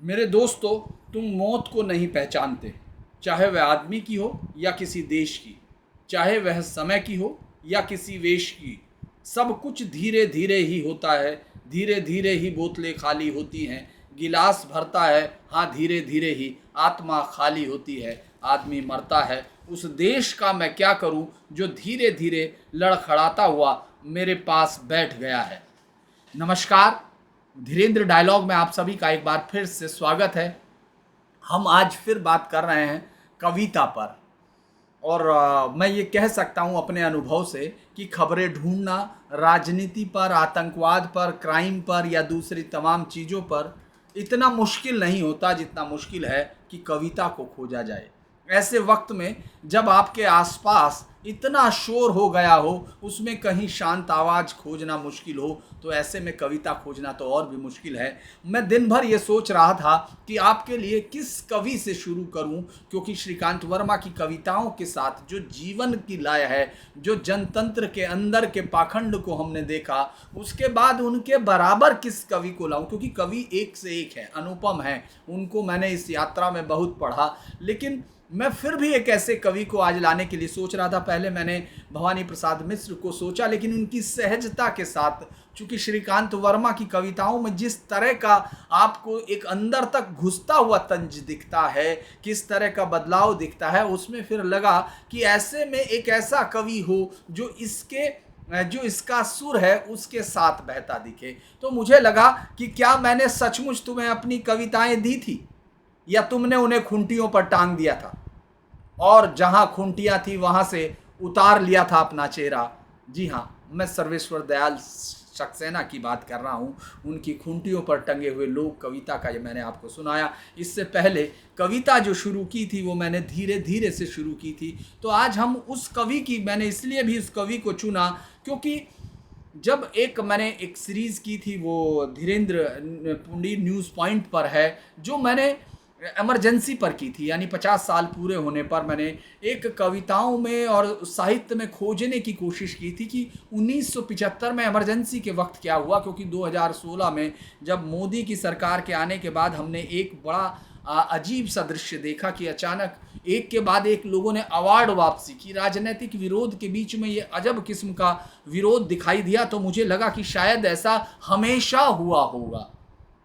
मेरे दोस्तों, तुम मौत को नहीं पहचानते, चाहे वह आदमी की हो या किसी देश की, चाहे वह समय की हो या किसी वेश की। सब कुछ धीरे धीरे ही होता है, धीरे धीरे ही बोतलें खाली होती हैं, गिलास भरता है, हाँ धीरे धीरे ही आत्मा खाली होती है, आदमी मरता है। उस देश का मैं क्या करूं जो धीरे धीरे लड़खड़ाता हुआ मेरे पास बैठ गया है। नमस्कार। धीरेन्द्र डायलॉग में आप सभी का एक बार फिर से स्वागत है। हम आज फिर बात कर रहे हैं कविता पर। और मैं ये कह सकता हूँ अपने अनुभव से कि खबरें ढूंढना राजनीति पर, आतंकवाद पर, क्राइम पर या दूसरी तमाम चीज़ों पर इतना मुश्किल नहीं होता जितना मुश्किल है कि कविता को खोजा जाए। ऐसे वक्त में जब आपके आसपास इतना शोर हो गया हो, उसमें कहीं शांत आवाज़ खोजना मुश्किल हो, तो ऐसे में कविता खोजना तो और भी मुश्किल है। मैं दिन भर ये सोच रहा था कि आपके लिए किस कवि से शुरू करूं, क्योंकि श्रीकांत वर्मा की कविताओं के साथ जो जीवन की लय है, जो जनतंत्र के अंदर के पाखंड को हमने देखा, उसके बाद उनके बराबर किस कवि को लाऊं, क्योंकि कवि एक से एक है, अनुपम है। उनको मैंने इस यात्रा में बहुत पढ़ा, लेकिन मैं फिर भी एक ऐसे कवि को आज लाने के लिए सोच रहा था। पहले मैंने भवानी प्रसाद मिश्र को सोचा, लेकिन उनकी सहजता के साथ, चूंकि श्रीकांत वर्मा की कविताओं में जिस तरह का आपको एक अंदर तक घुसता हुआ तंज दिखता है, किस तरह का बदलाव दिखता है, उसमें फिर लगा कि ऐसे में एक ऐसा कवि हो जो इसका सुर है उसके साथ बहता दिखे। तो मुझे लगा कि क्या मैंने सचमुच तुम्हें अपनी कविताएं दी थी या तुमने उन्हें खूंटियों पर टांग दिया था और जहां खूंटियां थी वहां से उतार लिया था अपना चेहरा। जी हाँ, मैं सर्वेश्वर दयाल सक्सेना की बात कर रहा हूँ। उनकी खूंटियों पर टंगे हुए लोग कविता का ये मैंने आपको सुनाया। इससे पहले कविता जो शुरू की थी वो मैंने धीरे धीरे से शुरू की थी। तो आज हम उस कवि की, मैंने इसलिए भी उस कवि को चुना क्योंकि जब मैंने एक सीरीज़ की थी, वो धीरेन्द्र पुंडी न्यूज़ पॉइंट पर है, जो मैंने इमरजेंसी पर की थी, यानी 50 साल पूरे होने पर मैंने एक कविताओं में और साहित्य में खोजने की कोशिश की थी कि 1975 में इमरजेंसी के वक्त क्या हुआ। क्योंकि 2016 में जब मोदी की सरकार के आने के बाद हमने एक बड़ा अजीब सा दृश्य देखा कि अचानक एक के बाद एक लोगों ने अवार्ड वापसी की। राजनीतिक विरोध के बीच में ये अजब किस्म का विरोध दिखाई दिया, तो मुझे लगा कि शायद ऐसा हमेशा हुआ होगा,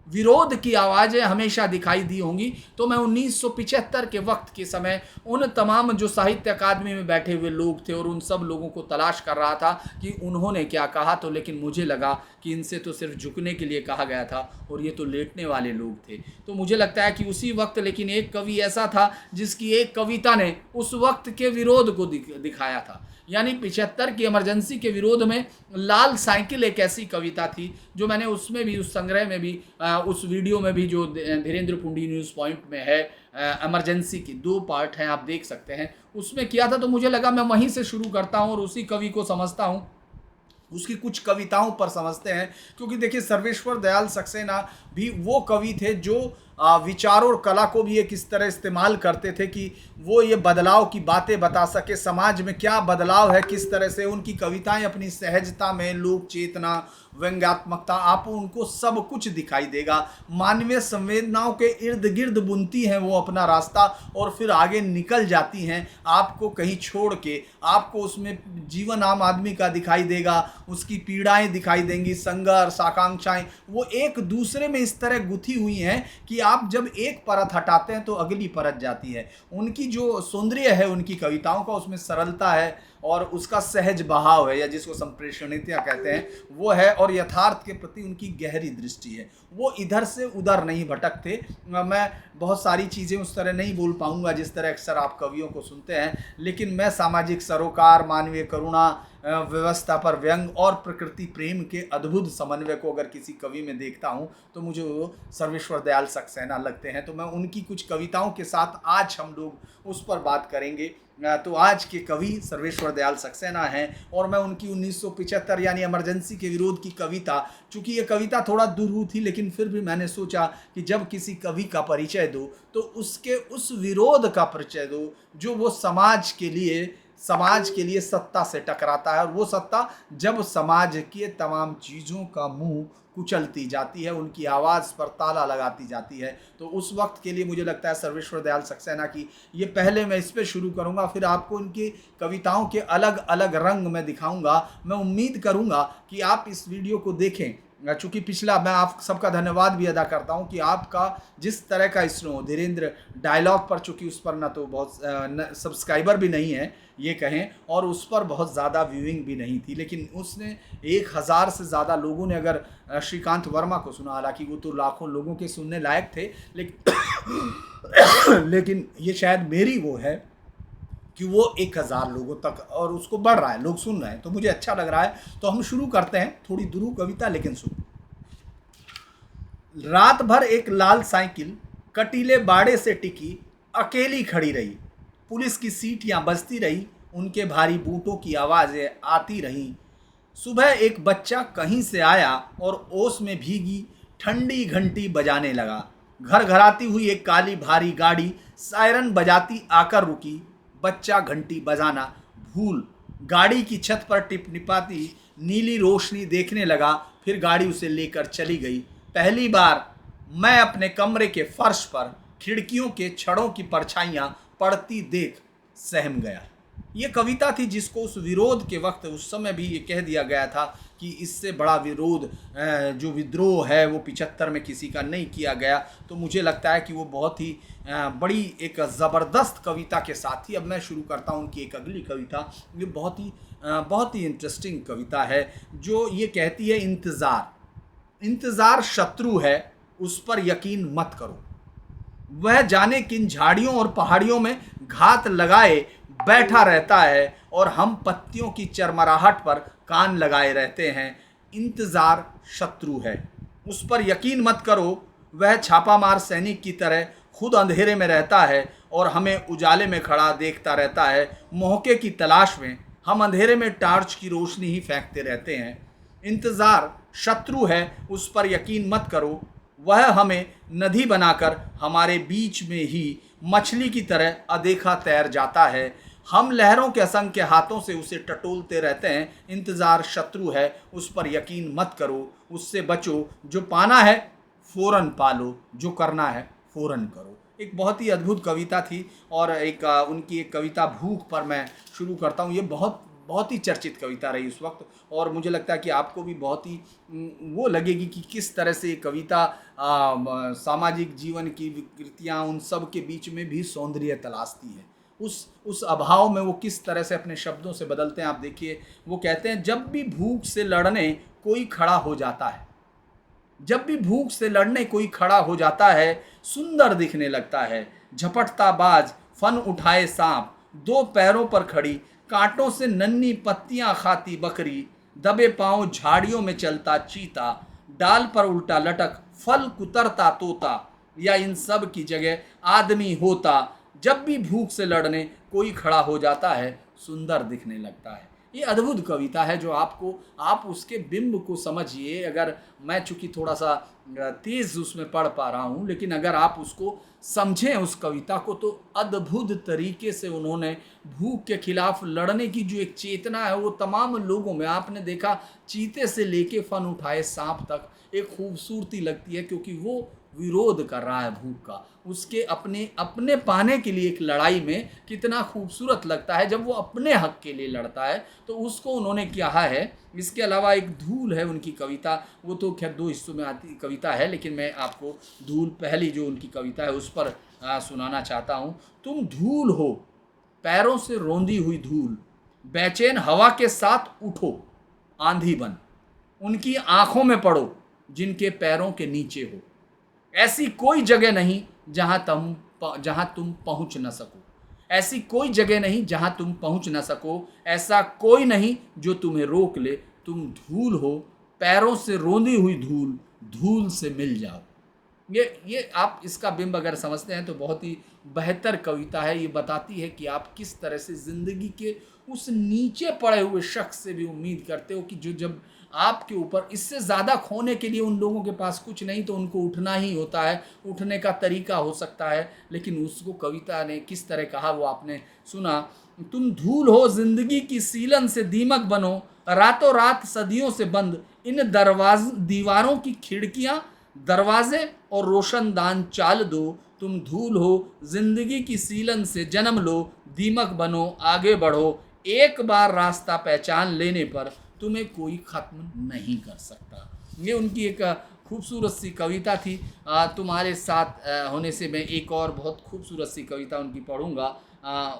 विरोध की आवाज़ें हमेशा दिखाई दी होंगी। तो मैं 1975 के वक्त के समय उन तमाम जो साहित्य अकादमी में बैठे हुए लोग थे और उन सब लोगों को तलाश कर रहा था कि उन्होंने क्या कहा। तो लेकिन मुझे लगा कि इनसे तो सिर्फ झुकने के लिए कहा गया था और ये तो लेटने वाले लोग थे। तो मुझे लगता है कि उसी वक्त लेकिन एक कवि ऐसा था जिसकी एक कविता ने उस वक्त के विरोध को दिखाया था। यानी 75 की इमरजेंसी के विरोध में लाल साइकिल एक ऐसी कविता थी जो मैंने उसमें भी, उस संग्रह में भी, उस वीडियो में भी जो धीरेन्द्र पुंडी न्यूज़ पॉइंट में है, इमरजेंसी की 2 पार्ट हैं, आप देख सकते हैं, उसमें किया था। तो मुझे लगा मैं वहीं से शुरू करता हूँ और उसी कवि को समझता हूँ, उसकी कुछ कविताओं पर समझते हैं। क्योंकि देखिए, सर्वेश्वर दयाल सक्सेना भी वो कवि थे जो विचारों और कला को भी एक इस तरह इस्तेमाल करते थे कि वो ये बदलाव की बातें बता सके, समाज में क्या बदलाव है, किस तरह से उनकी कविताएं अपनी सहजता में, लोक चेतना, व्यंग्यात्मकता, आप उनको सब कुछ दिखाई देगा। मानवीय संवेदनाओं के इर्द गिर्द बुनती हैं वो अपना रास्ता और फिर आगे निकल जाती हैं, आपको कहीं छोड़ के। आपको उसमें जीवन आम आदमी का दिखाई देगा, उसकी पीड़ाएं दिखाई देंगी, संघर्ष, आकांक्षाएं, वो एक दूसरे में इस तरह गुथी हुई हैं कि आप जब एक परत हटाते हैं तो अगली परत जाती है। उनकी जो सौंदर्य है उनकी कविताओं का, उसमें सरलता है और उसका सहज बहाव है, या जिसको संप्रेषणीयता कहते हैं, वो है। और यथार्थ के प्रति उनकी गहरी दृष्टि है, वो इधर से उधर नहीं भटकते। मैं बहुत सारी चीज़ें उस तरह नहीं बोल पाऊंगा जिस तरह अक्सर आप कवियों को सुनते हैं, लेकिन मैं सामाजिक सरोकार, मानवीय करुणा, व्यवस्था पर व्यंग और प्रकृति प्रेम के अद्भुत समन्वय को अगर किसी कवि में देखता हूँ तो मुझे वो सर्वेश्वर दयाल सक्सेना लगते हैं। तो मैं उनकी कुछ कविताओं के साथ आज हम लोग उस पर बात करेंगे। तो आज के कवि सर्वेश्वर दयाल सक्सेना हैं और मैं उनकी 1975 यानी इमरजेंसी के विरोध की कविता, चूँकि ये कविता थोड़ा दुरूह थी, लेकिन फिर भी मैंने सोचा कि जब किसी कवि का परिचय दो तो उसके उस विरोध का परिचय दो जो वो समाज के लिए समाज के लिए सत्ता से टकराता है, और वो सत्ता जब समाज के तमाम चीज़ों का मुंह कुचलती जाती है, उनकी आवाज़ पर ताला लगाती जाती है, तो उस वक्त के लिए मुझे लगता है सर्वेश्वर दयाल सक्सेना की, ये पहले मैं इस पे शुरू करूँगा, फिर आपको इनकी कविताओं के अलग अलग रंग मैं दिखाऊंगा। मैं उम्मीद करूँगा कि आप इस वीडियो को देखें। चूँकि पिछला, मैं आप सबका धन्यवाद भी अदा करता हूँ कि आपका जिस तरह का स्नो धीरेन्द्र डायलॉग पर, चूँकि उस पर ना तो बहुत सब्सक्राइबर भी नहीं है ये कहें, और उस पर बहुत ज़्यादा व्यूइंग भी नहीं थी, लेकिन उसने 1000 से ज़्यादा लोगों ने अगर श्रीकांत वर्मा को सुना, हालांकि वो तो लाखों लोगों के सुनने लायक थे, लेकिन ये शायद मेरी वो है कि वो 1000 लोगों तक, और उसको बढ़ रहा है, लोग सुन रहे हैं, तो मुझे अच्छा लग रहा है। तो हम शुरू करते हैं। थोड़ी दुरू कविता, लेकिन सुन। रात भर एक लाल साइकिल कटीले बाड़े से टिकी अकेली खड़ी रही, पुलिस की सीटियां बजती रही, उनके भारी बूटों की आवाज़ें आती रहीं। सुबह एक बच्चा कहीं से आया और ओस में भीगी ठंडी घंटी बजाने लगा। घर घराती हुई एक काली भारी गाड़ी सायरन बजाती आकर रुकी। बच्चा घंटी बजाना भूल गाड़ी की छत पर टिपटिपाती नीली रोशनी देखने लगा, फिर गाड़ी उसे लेकर चली गई। पहली बार मैं अपने कमरे के फर्श पर खिड़कियों के छड़ों की परछाइयां पड़ती देख सहम गया। ये कविता थी जिसको उस विरोध के वक्त, उस समय भी ये कह दिया गया था कि इससे बड़ा विरोध, जो विद्रोह है वो 75 में किसी का नहीं किया गया। तो मुझे लगता है कि वो बहुत ही बड़ी एक ज़बरदस्त कविता के साथ ही अब मैं शुरू करता हूँ उनकी एक अगली कविता। ये बहुत ही इंटरेस्टिंग कविता है, जो ये कहती है, इंतज़ार शत्रु है, उस पर यकीन मत करो। वह जाने किन झाड़ियों और पहाड़ियों में घात लगाए बैठा रहता है, और हम पत्तियों की चरमराहट पर कान लगाए रहते हैं। इंतज़ार शत्रु है, उस पर यकीन मत करो। वह छापामार सैनिक की तरह खुद अंधेरे में रहता है और हमें उजाले में खड़ा देखता रहता है। मौके की तलाश में हम अंधेरे में टार्च की रोशनी ही फेंकते रहते हैं। इंतज़ार शत्रु है, उस पर यकीन मत करो। वह हमें नदी बनाकर हमारे बीच में ही मछली की तरह अदेखा तैर जाता है। हम लहरों के असंख्य हाथों से उसे टटोलते रहते हैं। इंतज़ार शत्रु है, उस पर यकीन मत करो। उससे बचो, जो पाना है फ़ौरन पालो, जो करना है फ़ौरन करो। एक बहुत ही अद्भुत कविता थी, और एक उनकी एक कविता भूख पर मैं शुरू करता हूँ। ये बहुत ही चर्चित कविता रही उस वक्त, और मुझे लगता है कि आपको भी बहुत ही वो लगेगी कि किस तरह से ये कविता सामाजिक जीवन की विकृतियाँ, उन सब के बीच में भी सौंदर्य तलाशती है। उस अभाव में वो किस तरह से अपने शब्दों से बदलते हैं। आप देखिए, वो कहते हैं, जब भी भूख से लड़ने कोई खड़ा हो जाता है, जब भी भूख से लड़ने कोई खड़ा हो जाता है, सुंदर दिखने लगता है। झपटता बाज फन उठाए सांप, दो पैरों पर खड़ी, कांटों से नन्ही पत्तियां खाती बकरी, दबे पांव झाड़ियों में चलता चीता, डाल पर उल्टा लटक फल कुतरता तोता, या इन सब की जगह आदमी होता। जब भी भूख से लड़ने कोई खड़ा हो जाता है, सुंदर दिखने लगता है। ये अद्भुत कविता है, जो आप उसके बिंब को समझिए। अगर मैं चूँकि थोड़ा सा तेज़ उसमें पढ़ पा रहा हूँ, लेकिन अगर आप उसको समझें उस कविता को, तो अद्भुत तरीके से उन्होंने भूख के खिलाफ लड़ने की जो एक चेतना है वो तमाम लोगों में, आपने देखा चीते से लेके फन उठाए सांप तक, एक खूबसूरती लगती है, क्योंकि वो विरोध कर रहा है भूख का। उसके अपने पाने के लिए एक लड़ाई में कितना खूबसूरत लगता है जब वो अपने हक के लिए लड़ता है, तो उसको उन्होंने कहा है। इसके अलावा एक धूल है उनकी कविता, वो तो खैर 2 हिस्सों में आती कविता है, लेकिन मैं आपको धूल पहली जो उनकी कविता है उस पर सुनाना चाहता हूँ। तुम धूल हो, पैरों से रौंदी हुई धूल, बेचैन हवा के साथ उठो आंधी बन, उनकी आंखों में पड़ो जिनके पैरों के नीचे हो। ऐसी कोई जगह नहीं जहां तुम पहुंच न सको, ऐसी कोई जगह नहीं जहां तुम पहुंच न सको, ऐसा कोई नहीं जो तुम्हें रोक ले। तुम धूल हो, पैरों से रोंदी हुई धूल, धूल से मिल जाओ। ये आप इसका बिंब अगर समझते हैं तो बहुत ही बेहतर कविता है। ये बताती है कि आप किस तरह से ज़िंदगी के उस नीचे पड़े हुए शख्स से भी उम्मीद करते हो कि जो जब आपके ऊपर। इससे ज़्यादा खोने के लिए उन लोगों के पास कुछ नहीं, तो उनको उठना ही होता है। उठने का तरीका हो सकता है, लेकिन उसको कविता ने किस तरह कहा वो आपने सुना। तुम धूल हो जिंदगी की सीलन से दीमक बनो, रातों रात सदियों से बंद इन दीवारों की खिड़कियां दरवाजे और रोशनदान चाल दो। तुम धूल हो जिंदगी की सीलन से जन्म लो, दीमक बनो आगे बढ़ो, एक बार रास्ता पहचान लेने पर तुम्हें कोई खत्म नहीं कर सकता। ये उनकी एक खूबसूरत सी कविता थी। तुम्हारे साथ होने से मैं एक और बहुत खूबसूरत सी कविता उनकी पढ़ूंगा।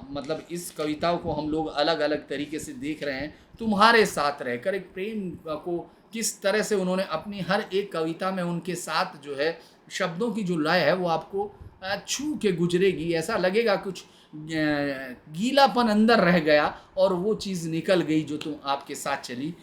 मतलब इस कविताओं को हम लोग अलग अलग तरीके से देख रहे हैं। तुम्हारे साथ रहकर एक प्रेम को किस तरह से उन्होंने अपनी हर एक कविता में उनके साथ जो है शब्दों की जो लय है वो आपको छू के गुजरेगी। ऐसा लगेगा कुछ गीलापन अंदर रह गया और वो चीज़ निकल गई जो तुम आपके साथ चली।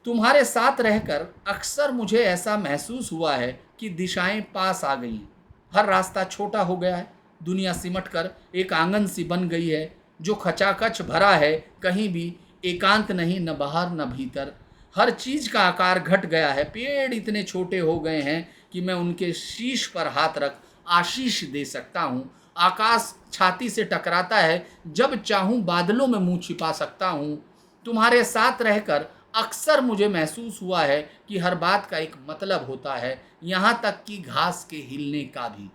तुम्हारे साथ रहकर अक्सर मुझे ऐसा महसूस हुआ है कि दिशाएं पास आ गई हैं। हर रास्ता छोटा हो गया है, दुनिया सिमट कर एक आंगन सी बन गई है जो खचाखच भरा है, कहीं भी एकांत नहीं, न बाहर न भीतर। हर चीज़ का आकार घट गया है, पेड़ इतने छोटे हो गए हैं कि मैं उनके शीश पर हाथ रख आशीष दे सकता हूँ। आकाश छाती से टकराता है, जब चाहूँ बादलों में मुंह छिपा सकता हूँ। तुम्हारे साथ रहकर अक्सर मुझे महसूस हुआ है कि हर बात का एक मतलब होता है, यहाँ तक कि घास के हिलने का भी।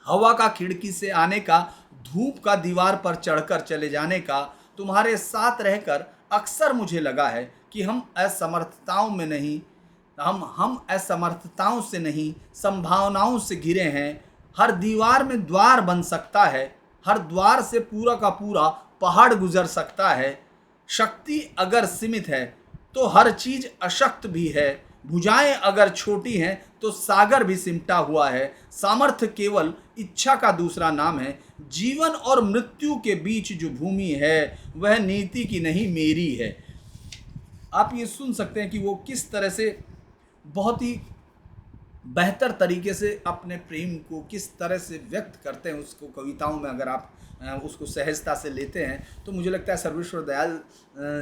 हवा का खिड़की से आने का, धूप का दीवार पर चढ़कर चले जाने का। तुम्हारे साथ रहकर अक्सर मुझे लगा है कि हम असमर्थताओं से नहीं, संभावनाओं से घिरे हैं। हर दीवार में द्वार बन सकता है, हर द्वार से पूरा का पूरा पहाड़ गुजर सकता है। शक्ति अगर सीमित है तो हर चीज अशक्त भी है, भुजाएं अगर छोटी हैं तो सागर भी सिमटा हुआ है। सामर्थ्य केवल इच्छा का दूसरा नाम है। जीवन और मृत्यु के बीच जो भूमि है वह नीति की नहीं मेरी है। आप ये सुन सकते हैं कि वो किस तरह से बहुत ही बेहतर तरीके से अपने प्रेम को किस तरह से व्यक्त करते हैं उसको कविताओं में। अगर आप उसको सहजता से लेते हैं तो मुझे लगता है सर्वेश्वर दयाल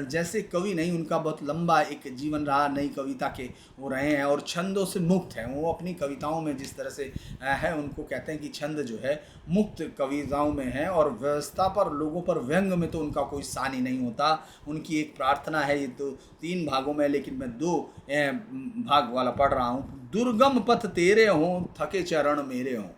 जैसे कवि नहीं, उनका बहुत लंबा एक जीवन रहा, नई कविता के वो रहे हैं और छंदों से मुक्त हैं। वो अपनी कविताओं में जिस तरह से है, उनको कहते हैं कि छंद जो है मुक्त कविताओं में है, और व्यवस्था पर, लोगों पर व्यंग में तो उनका कोई सानी नहीं होता। उनकी एक प्रार्थना है, ये तो 3 भागों में, लेकिन मैं 2 भाग वाला पढ़ रहा हूँ। दुर्गम पथ तेरे हों थके चरण मेरे हों,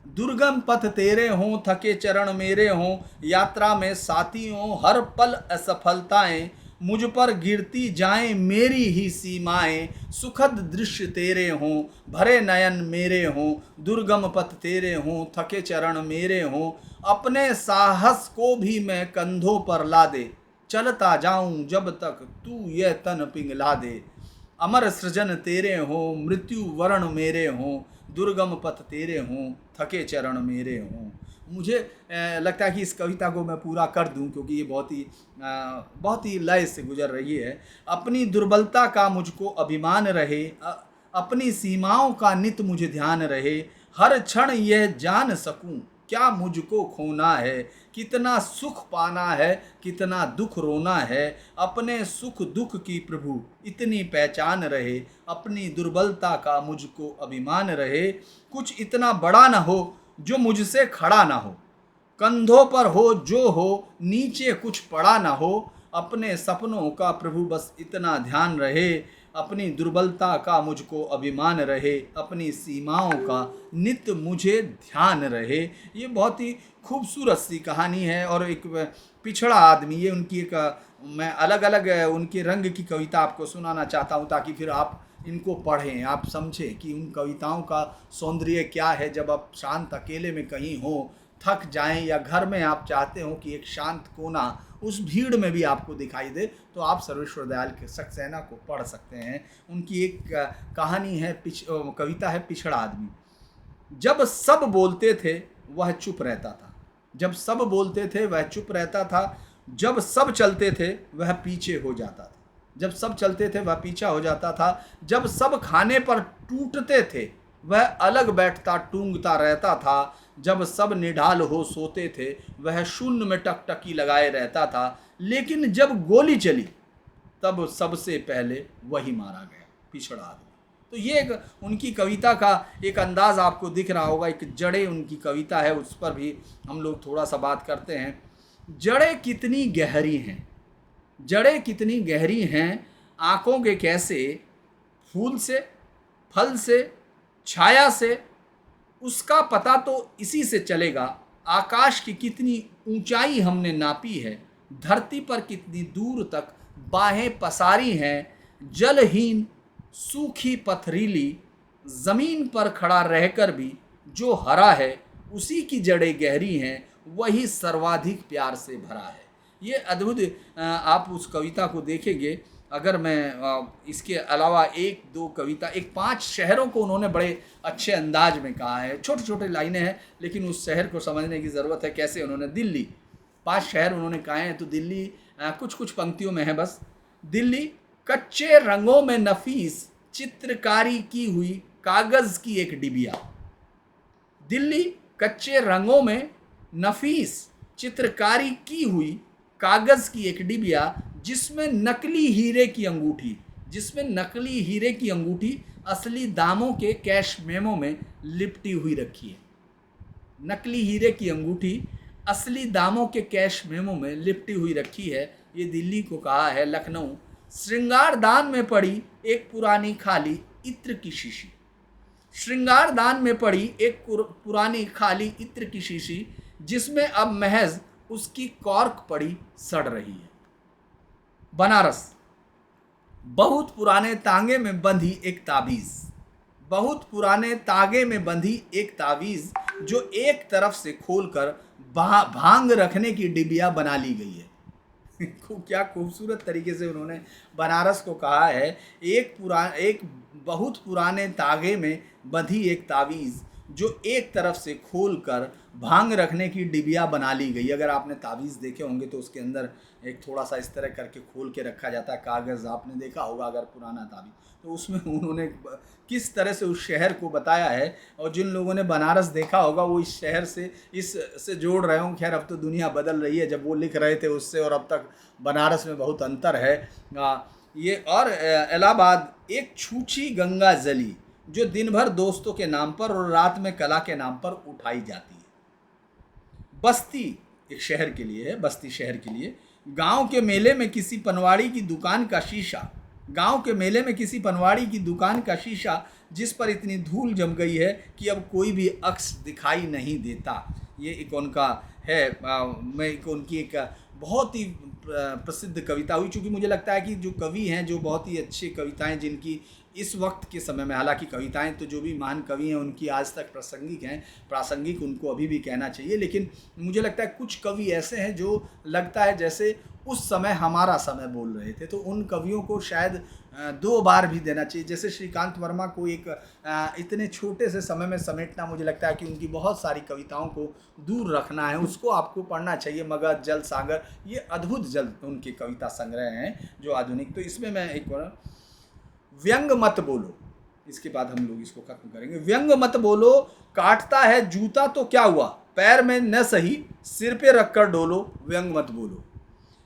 दुर्गम पथ तेरे हों थके चरण मेरे हों, यात्रा में साथियों हर पल असफलताएं मुझ पर गिरती जाएं मेरी ही सीमाएं। सुखद दृश्य तेरे हों भरे नयन मेरे हों, दुर्गम पथ तेरे हों थके चरण मेरे हों, अपने साहस को भी मैं कंधों पर ला दे, चलता जाऊं जब तक तू यह तन पिघला दे। अमर सृजन तेरे हों मृत्यु वर्ण मेरे हों, दुर्गम पथ तेरे हों थके चरण मेरे हों। मुझे लगता है कि इस कविता को मैं पूरा कर दूं क्योंकि ये बहुत ही लय से गुजर रही है। अपनी दुर्बलता का मुझको अभिमान रहे, अपनी सीमाओं का नित मुझे ध्यान रहे, हर क्षण यह जान सकूं क्या मुझको खोना है, कितना सुख पाना है कितना दुख रोना है, अपने सुख दुख की प्रभु इतनी पहचान रहे, अपनी दुर्बलता का मुझको अभिमान रहे, कुछ इतना बड़ा न हो जो मुझसे खड़ा ना हो, कंधों पर हो जो हो नीचे कुछ पड़ा ना हो, अपने सपनों का प्रभु बस इतना ध्यान रहे, अपनी दुर्बलता का मुझको अभिमान रहे, अपनी सीमाओं का नित मुझे ध्यान रहे। ये बहुत ही खूबसूरत सी कहानी है और एक पिछड़ा आदमी, ये उनकी एक मैं अलग अलग उनके रंग की कविता आपको सुनाना चाहता हूँ ताकि फिर आप इनको पढ़ें, आप समझें कि उन कविताओं का सौंदर्य क्या है। जब आप शांत अकेले में कहीं हो, थक जाएं, या घर में आप चाहते हो कि एक शांत कोना उस भीड़ में भी आपको दिखाई दे, तो आप सर्वेश्वर दयाल के सक्सेना को पढ़ सकते हैं। उनकी एक कहानी है, कविता है पिछड़ा आदमी। जब सब बोलते थे वह चुप रहता था, जब सब बोलते थे वह चुप रहता था, जब सब चलते थे वह पीछे हो जाता था, जब सब चलते थे वह पीछा हो जाता था, जब सब खाने पर टूटते थे वह अलग बैठता टूंगता रहता था, जब सब निढाल हो सोते थे वह शून्य में टकटकी लगाए रहता था, लेकिन जब गोली चली तब सबसे पहले वही मारा गया, पिछड़ा आदमी। तो ये एक उनकी कविता का एक अंदाज़ आपको दिख रहा होगा, एक जड़ें उनकी कविता है, उस पर भी हम लोग थोड़ा सा बात करते हैं। जड़ें कितनी गहरी हैं, जड़ें कितनी गहरी हैं, आँखों के कैसे, फूल से, फल से, छाया से, उसका पता तो इसी से चलेगा। आकाश की कितनी ऊंचाई हमने नापी है, धरती पर कितनी दूर तक बाहें पसारी हैं। जलहीन सूखी पथरीली ज़मीन पर खड़ा रहकर भी जो हरा है, उसी की जड़ें गहरी हैं, वही सर्वाधिक प्यार से भरा है। ये अद्भुत, आप उस कविता को देखेंगे। अगर मैं इसके अलावा एक दो कविता, एक 5 शहरों को उन्होंने बड़े अच्छे अंदाज में कहा है। छोटे छोटे लाइनें हैं, लेकिन उस शहर को समझने की ज़रूरत है। कैसे उन्होंने दिल्ली, 5 शहर उन्होंने कहे हैं। तो दिल्ली कुछ कुछ पंक्तियों में है बस। दिल्ली कच्चे रंगों में नफीस चित्रकारी की हुई कागज़ की एक डिबिया। दिल्ली कच्चे रंगों में नफीस चित्रकारी की हुई कागज़ की एक डिबिया, जिसमें नकली हीरे की अंगूठी, जिसमें नकली हीरे की अंगूठी असली दामों के कैश मेमो में लिपटी हुई रखी है। नकली हीरे की अंगूठी असली दामों के कैश मेमो में लिपटी हुई रखी है। ये दिल्ली को कहा है लखनऊ। श्रृंगार दान में पड़ी एक पुरानी खाली इत्र की शीशी। श्रृंगार दान में पड़ी एक पुरानी खाली इत्र की शीशी, जिसमें अब महज उसकी कॉर्क पड़ी सड़ रही है। बनारस बहुत पुराने तांगे में बंधी एक ताबीज़, बहुत पुराने तागे में बंधी एक ताबीज़, जो एक तरफ से खोलकर भांग रखने की डिबिया बना ली गई है। क्या खूबसूरत तरीके से उन्होंने बनारस को कहा है। एक बहुत पुराने तागे में बंधी एक ताबीज़, जो एक तरफ से खोलकर भांग रखने की डिबिया बना ली गई। अगर आपने ताबीज़ देखे होंगे तो उसके अंदर एक थोड़ा सा इस तरह करके खोल के रखा जाता है कागज़, आपने देखा होगा अगर पुराना ताबीज़। तो उसमें उन्होंने किस तरह से उस शहर को बताया है, और जिन लोगों ने बनारस देखा होगा वो इस शहर से इससे जोड़ रहे हों। खैर अब तो दुनिया बदल रही है, जब वो लिख रहे थे उससे और अब तक बनारस में बहुत अंतर है। ये और इलाहाबाद एक छूछी गंगा जली, जो दिन भर दोस्तों के नाम पर और रात में कला के नाम पर उठाई जाती है। बस्ती एक शहर के लिए है, बस्ती शहर के लिए। गांव के मेले में किसी पनवाड़ी की दुकान का शीशा, गांव के मेले में किसी पनवाड़ी की दुकान का शीशा, जिस पर इतनी धूल जम गई है कि अब कोई भी अक्स दिखाई नहीं देता। ये एक उनका है, उनकी एक बहुत ही प्रसिद्ध कविता हुई। चूँकि मुझे लगता है कि जो कवि हैं, जो बहुत ही अच्छी कविताएं जिनकी इस वक्त के समय में, हालांकि कविताएं तो जो भी महान कवि हैं उनकी आज तक प्रासंगिक हैं, प्रासंगिक उनको अभी भी कहना चाहिए, लेकिन मुझे लगता है कुछ कवि ऐसे हैं जो लगता है जैसे उस समय हमारा समय बोल रहे थे। तो उन कवियों को शायद 2 बार भी देना चाहिए। जैसे श्रीकांत वर्मा को एक इतने छोटे से समय में समेटना, मुझे लगता है कि उनकी बहुत सारी कविताओं को दूर रखना है, उसको आपको पढ़ना चाहिए। मगध, जल, सागर, ये अद्भुत जल उनके कविता संग्रह हैं जो आधुनिक। तो इसमें मैं एक व्यंग मत बोलो, इसके बाद हम लोग इसको खत्म करेंगे। व्यंग मत बोलो, काटता है जूता तो क्या हुआ, पैर में न सही सिर पे रखकर डोलो। व्यंग मत बोलो।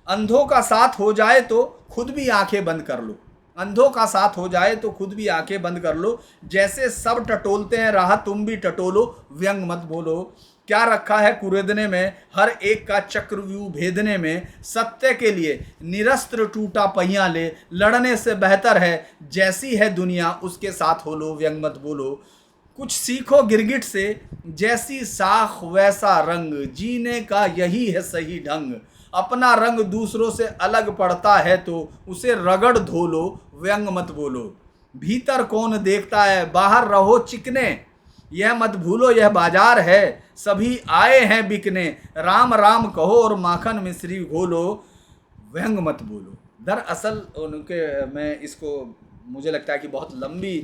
अंधों का साथ हो जाए तो खुद भी आंखें बंद कर लो, अंधों का साथ हो जाए तो खुद भी आंखें बंद कर लो। जैसे सब टटोलते हैं राह तुम भी टटोलो। व्यंग मत बोलो। क्या रखा है कुरेदने में, हर एक का चक्रव्यूह भेदने में। सत्य के लिए निरस्त्र टूटा पहिया ले, लड़ने से बेहतर है जैसी है दुनिया उसके साथ हो लो। व्यंग मत बोलो। कुछ सीखो गिरगिट से, जैसी साख वैसा रंग, जीने का यही है सही ढंग। अपना रंग दूसरों से अलग पड़ता है तो उसे रगड़ धो लो। व्यंग मत बोलो। भीतर कौन देखता है, बाहर रहो चिकने। यह मत भूलो यह बाजार है, सभी आए हैं बिकने। राम राम कहो और माखन मिश्री घोलो। व्यंग मत बोलो। दरअसल उनके, मैं इसको, मुझे लगता है कि बहुत लंबी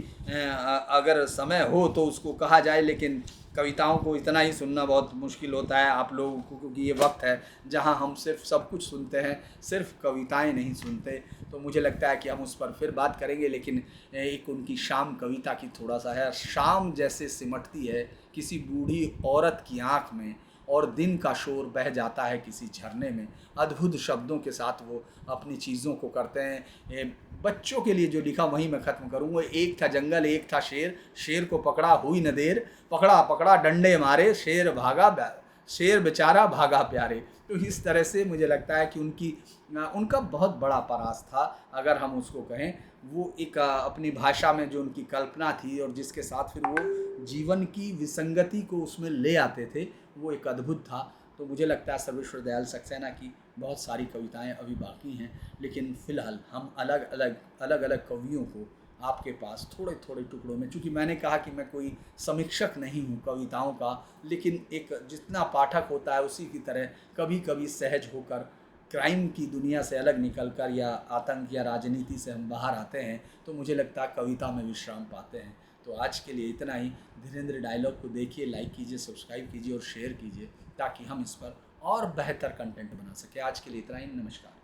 अगर समय हो तो उसको कहा जाए, लेकिन कविताओं को इतना ही सुनना बहुत मुश्किल होता है आप लोगों को, क्योंकि ये वक्त है जहां हम सिर्फ सब कुछ सुनते हैं, सिर्फ कविताएं नहीं सुनते। तो मुझे लगता है कि हम उस पर फिर बात करेंगे। लेकिन एक उनकी शाम कविता की थोड़ा सा है। शाम जैसे सिमटती है किसी बूढ़ी औरत की आँख में, और दिन का शोर बह जाता है किसी झरने में। अद्भुत शब्दों के साथ वो अपनी चीज़ों को करते हैं। बच्चों के लिए जो लिखा वहीं मैं ख़त्म करूँ। वो एक था जंगल एक था शेर, शेर को पकड़ा हुई न देर, पकड़ा पकड़ा डंडे मारे, शेर भागा शेर बेचारा भागा प्यारे। तो इस तरह से मुझे लगता है कि उनका बहुत बड़ा परास था, अगर हम उसको कहें। वो एक अपनी भाषा में जो उनकी कल्पना थी और जिसके साथ फिर वो जीवन की विसंगति को उसमें ले आते थे, वो एक अद्भुत था। तो मुझे लगता है सर्वेश्वर दयाल सक्सेना की बहुत सारी कविताएं अभी बाकी हैं, लेकिन फ़िलहाल हम अलग अलग कवियों को आपके पास थोड़े थोड़े टुकड़ों में, चूँकि मैंने कहा कि मैं कोई समीक्षक नहीं हूँ कविताओं का, लेकिन एक जितना पाठक होता है उसी की तरह कभी कभी सहज होकर क्राइम की दुनिया से अलग निकलकर या आतंक या राजनीति से हम बाहर आते हैं, तो मुझे लगता है कविता में विश्राम पाते हैं। तो आज के लिए इतना ही। धीरेन्द्र डायलॉग को देखिए, लाइक कीजिए, सब्सक्राइब कीजिए और शेयर कीजिए, ताकि हम इस पर और बेहतर कंटेंट बना सकें। आज के लिए इतना ही। नमस्कार।